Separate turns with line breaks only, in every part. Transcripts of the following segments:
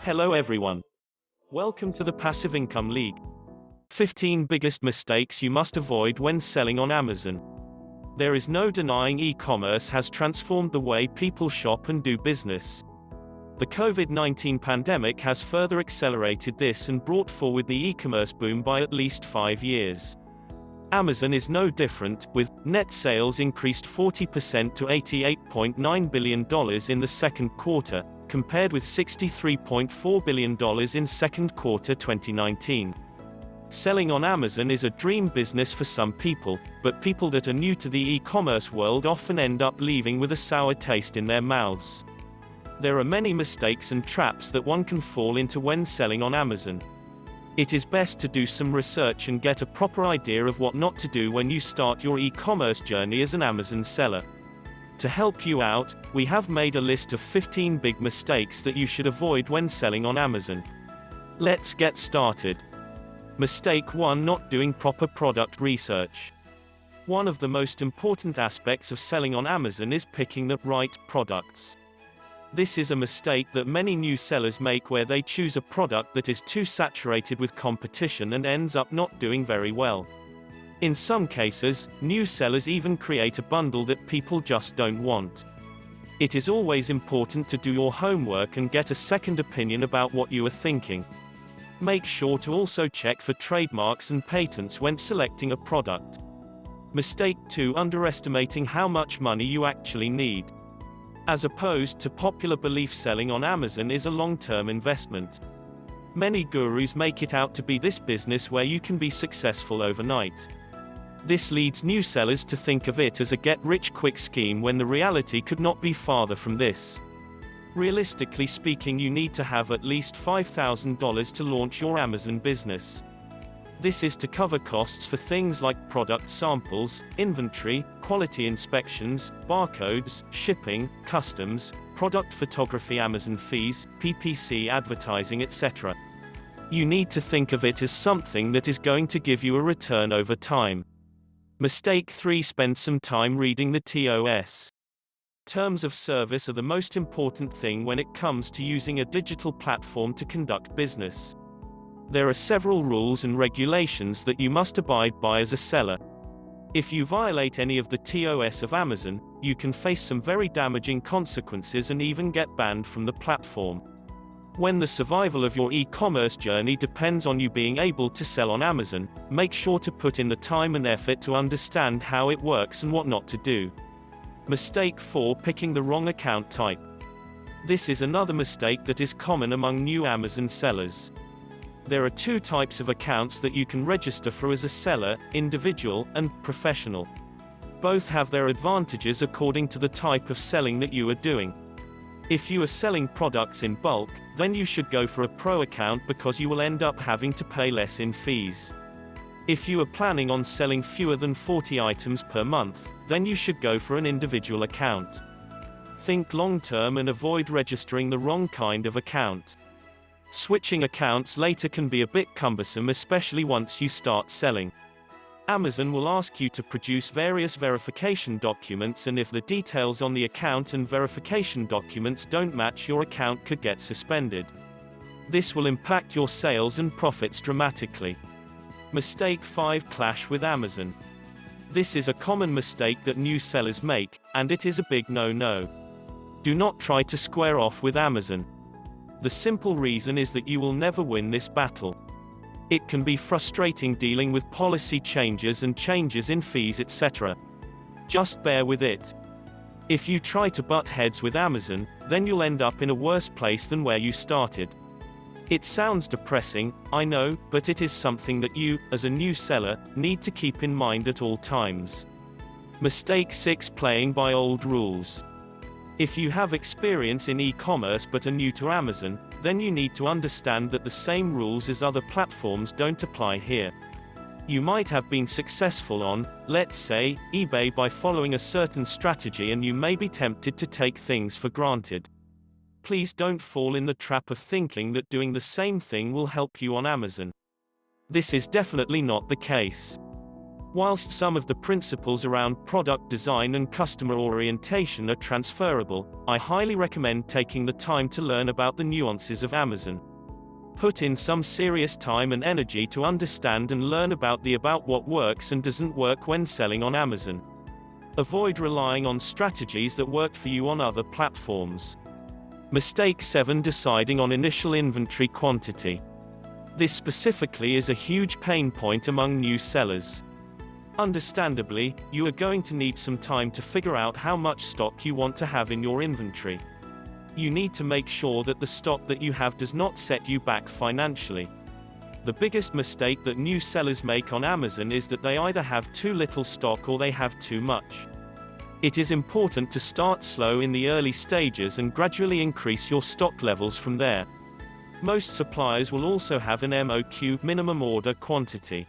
Hello everyone. Welcome to the Passive Income League. 15 biggest mistakes you must avoid when selling on Amazon. There is no denying e-commerce has transformed the way people shop and do business. The COVID-19 pandemic has further accelerated this and brought forward the e-commerce boom by at least 5 years. Amazon is no different, with net sales increased 40% to $88.9 billion in the second quarter, compared with $63.4 billion in second quarter 2019. Selling on Amazon is a dream business for some people, but people that are new to the e-commerce world often end up leaving with a sour taste in their mouths. There are many mistakes and traps that one can fall into when selling on Amazon. It is best to do some research and get a proper idea of what not to do when you start your e-commerce journey as an Amazon seller. To help you out, we have made a list of 15 big mistakes that you should avoid when selling on Amazon. Let's get started. Mistake 1: Not doing proper product research. One of the most important aspects of selling on Amazon is picking the right products. This is a mistake that many new sellers make, where they choose a product that is too saturated with competition and ends up not doing very well. In some cases, new sellers even create a bundle that people just don't want. It is always important to do your homework and get a second opinion about what you are thinking. Make sure to also check for trademarks and patents when selecting a product. Mistake 2: Underestimating how much money you actually need. As opposed to popular belief, selling on Amazon is a long-term investment. Many gurus make it out to be this business where you can be successful overnight. This leads new sellers to think of it as a get-rich-quick scheme, when the reality could not be farther from this. Realistically speaking, you need to have at least $5,000 to launch your Amazon business. This is to cover costs for things like product samples, inventory, quality inspections, barcodes, shipping, customs, product photography, Amazon fees, PPC advertising, etc. You need to think of it as something that is going to give you a return over time. Mistake 3: Spend some time reading the TOS. Terms of service are the most important thing when it comes to using a digital platform to conduct business. There are several rules and regulations that you must abide by as a seller. If you violate any of the TOS of Amazon, you can face some very damaging consequences and even get banned from the platform. When the survival of your e-commerce journey depends on you being able to sell on Amazon, make sure to put in the time and effort to understand how it works and what not to do. Mistake 4: Picking the wrong account type. This is another mistake that is common among new Amazon sellers. There are two types of accounts that you can register for as a seller: individual and professional. Both have their advantages according to the type of selling that you are doing. If you are selling products in bulk, then you should go for a pro account because you will end up having to pay less in fees. If you are planning on selling fewer than 40 items per month, then you should go for an individual account. Think long-term and avoid registering the wrong kind of account. Switching accounts later can be a bit cumbersome, especially once you start selling. Amazon will ask you to produce various verification documents, and if the details on the account and verification documents don't match, your account could get suspended. This will impact your sales and profits dramatically. Mistake 5: Clash with Amazon. This is a common mistake that new sellers make, and it is a big no-no. Do not try to square off with Amazon. The simple reason is that you will never win this battle. It can be frustrating dealing with policy changes and changes in fees, etc. Just bear with it. If you try to butt heads with Amazon, then you'll end up in a worse place than where you started. It sounds depressing, I know, but it is something that you, as a new seller, need to keep in mind at all times. Mistake 6: Playing by old rules. If you have experience in e-commerce but are new to Amazon, then you need to understand that the same rules as other platforms don't apply here. You might have been successful on, let's say, eBay by following a certain strategy, and you may be tempted to take things for granted. Please don't fall in the trap of thinking that doing the same thing will help you on Amazon. This is definitely not the case. Whilst some of the principles around product design and customer orientation are transferable, I highly recommend taking the time to learn about the nuances of Amazon. Put in some serious time and energy to understand and learn about what works and doesn't work when selling on Amazon. Avoid relying on strategies that work for you on other platforms. Mistake 7: deciding on initial inventory quantity. This specifically is a huge pain point among new sellers. Understandably, you are going to need some time to figure out how much stock you want to have in your inventory. You need to make sure that the stock that you have does not set you back financially. The biggest mistake that new sellers make on Amazon is that they either have too little stock or they have too much. It is important to start slow in the early stages and gradually increase your stock levels from there. Most suppliers will also have an MOQ, minimum order quantity.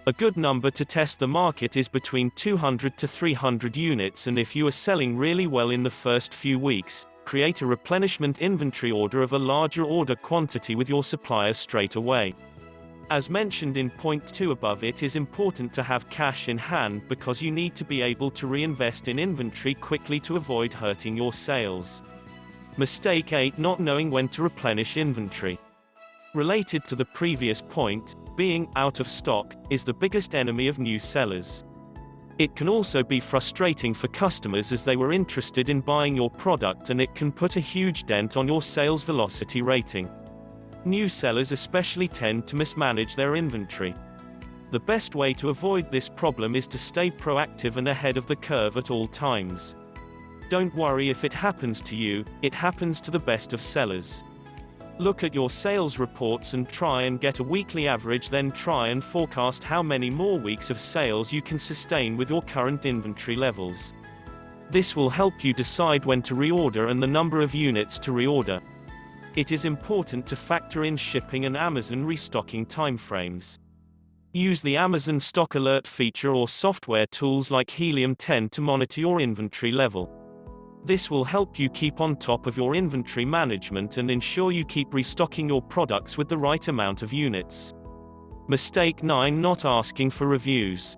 A good number to test the market is between 200 to 300 units, and if you are selling really well in the first few weeks, create a replenishment inventory order of a larger order quantity with your supplier straight away. As mentioned in point 2 above, it is important to have cash in hand because you need to be able to reinvest in inventory quickly to avoid hurting your sales. Mistake 8: not knowing when to replenish inventory. Related to the previous point, being out of stock is the biggest enemy of new sellers. It can also be frustrating for customers as they were interested in buying your product, and it can put a huge dent on your sales velocity rating. New sellers especially tend to mismanage their inventory. The best way to avoid this problem is to stay proactive and ahead of the curve at all times. Don't worry if it happens to you, it happens to the best of sellers. Look at your sales reports and try and get a weekly average, then try and forecast how many more weeks of sales you can sustain with your current inventory levels. This will help you decide when to reorder and the number of units to reorder. It is important to factor in shipping and Amazon restocking timeframes. Use the Amazon Stock Alert feature or software tools like Helium 10 to monitor your inventory level. This will help you keep on top of your inventory management and ensure you keep restocking your products with the right amount of units. Mistake 9: not asking for reviews.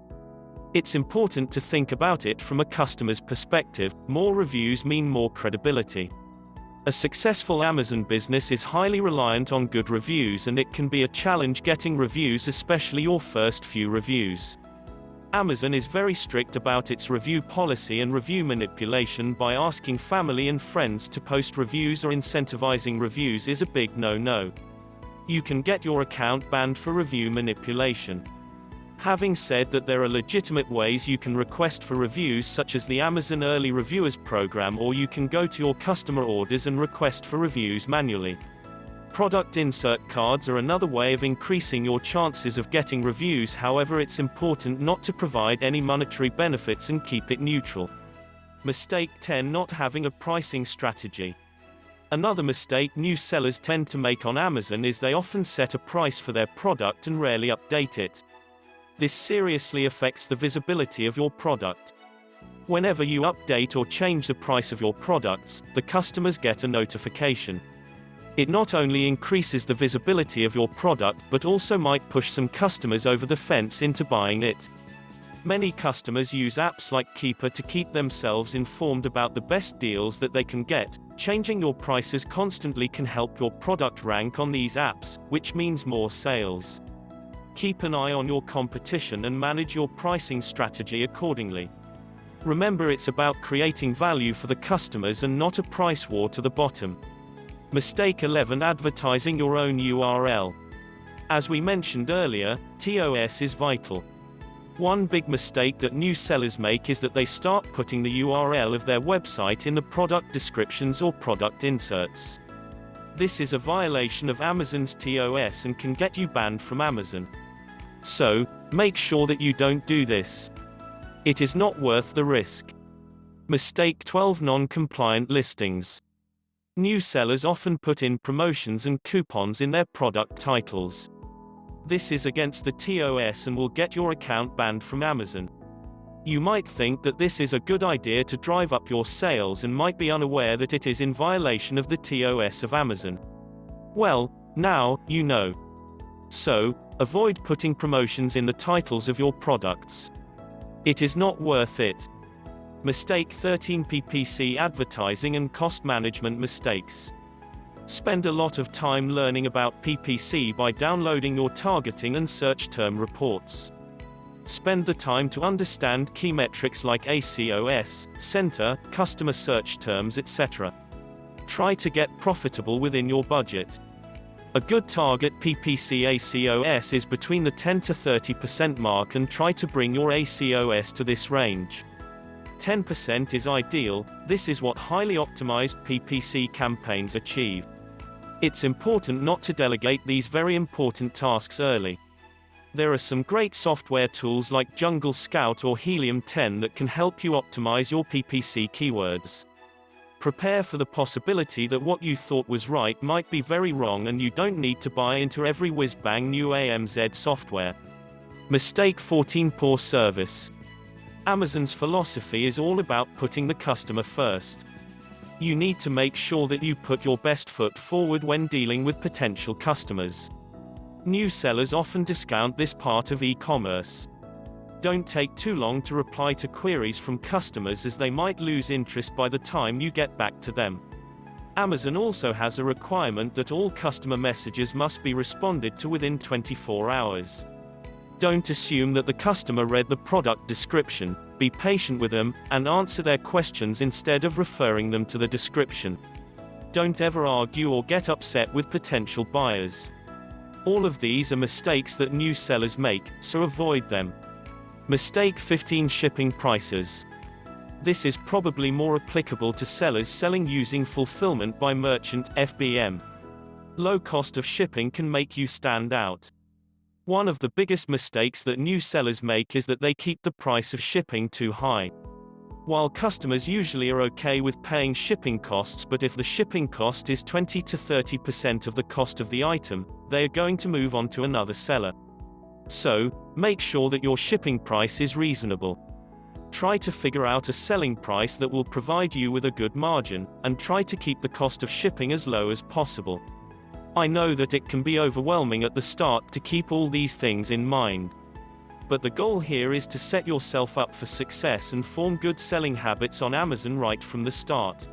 It's important to think about it from a customer's perspective. More reviews mean more credibility. A successful Amazon business is highly reliant on good reviews, and it can be a challenge getting reviews, especially your first few reviews. Amazon is very strict about its review policy, and review manipulation by asking family and friends to post reviews or incentivizing reviews is a big no-no. You can get your account banned for review manipulation. Having said that, there are legitimate ways you can request for reviews, such as the Amazon Early Reviewers program, or you can go to your customer orders and request for reviews manually. Product insert cards are another way of increasing your chances of getting reviews. However, it's important not to provide any monetary benefits and keep it neutral. Mistake 10: not having a pricing strategy. Another mistake new sellers tend to make on Amazon is they often set a price for their product and rarely update it. This seriously affects the visibility of your product. Whenever you update or change the price of your products, the customers get a notification. It not only increases the visibility of your product but also might push some customers over the fence into buying it. Many customers use apps like Keeper to keep themselves informed about the best deals that they can get. Changing your prices constantly can help your product rank on these apps, which means more sales. Keep an eye on your competition and manage your pricing strategy accordingly. Remember, it's about creating value for the customers and not a price war to the bottom. Mistake 11: advertising your own URL. As we mentioned earlier, TOS is vital. One big mistake that new sellers make is that they start putting the URL of their website in the product descriptions or product inserts. This is a violation of Amazon's TOS and can get you banned from Amazon. So, make sure that you don't do this. It is not worth the risk. Mistake 12: non-compliant listings. New sellers often put in promotions and coupons in their product titles. This is against the TOS and will get your account banned from Amazon. You might think that this is a good idea to drive up your sales and might be unaware that it is in violation of the TOS of Amazon. Well, now you know. So, avoid putting promotions in the titles of your products. It is not worth it. Mistake 13: PPC advertising and cost management mistakes. Spend a lot of time learning about PPC by downloading your targeting and search term reports. Spend the time to understand key metrics like ACOS, center, customer search terms, etc. Try to get profitable within your budget. A good target PPC ACOS is between the 10 to 30% mark, and try to bring your ACOS to this range. 10% is ideal. This is what highly optimized PPC campaigns achieve. It's important not to delegate these very important tasks early. There are some great software tools like Jungle Scout or Helium 10 that can help you optimize your PPC keywords. Prepare for the possibility that what you thought was right might be very wrong, and you don't need to buy into every whiz-bang new AMZ software. Mistake 14: poor service. Amazon's philosophy is all about putting the customer first. You need to make sure that you put your best foot forward when dealing with potential customers. New sellers often discount this part of e-commerce. Don't take too long to reply to queries from customers, as they might lose interest by the time you get back to them. Amazon also has a requirement that all customer messages must be responded to within 24 hours. Don't assume that the customer read the product description. Be patient with them, and answer their questions instead of referring them to the description. Don't ever argue or get upset with potential buyers. All of these are mistakes that new sellers make, so avoid them. Mistake 15: shipping prices. This is probably more applicable to sellers selling using fulfillment by merchant (FBM). Low cost of shipping can make you stand out. One of the biggest mistakes that new sellers make is that they keep the price of shipping too high. While customers usually are okay with paying shipping costs, but if the shipping cost is 20 to 30% of the cost of the item, they are going to move on to another seller. So, make sure that your shipping price is reasonable. Try to figure out a selling price that will provide you with a good margin, and try to keep the cost of shipping as low as possible. I know that it can be overwhelming at the start to keep all these things in mind. But the goal here is to set yourself up for success and form good selling habits on Amazon right from the start.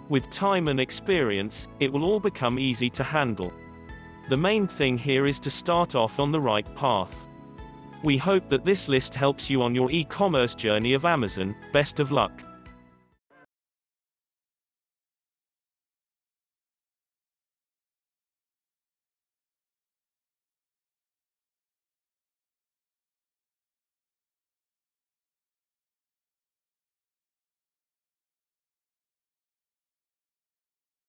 With time and experience, it will all become easy to handle. The main thing here is to start off on the right path. We hope that this list helps you on your e-commerce journey of Amazon. Best of luck.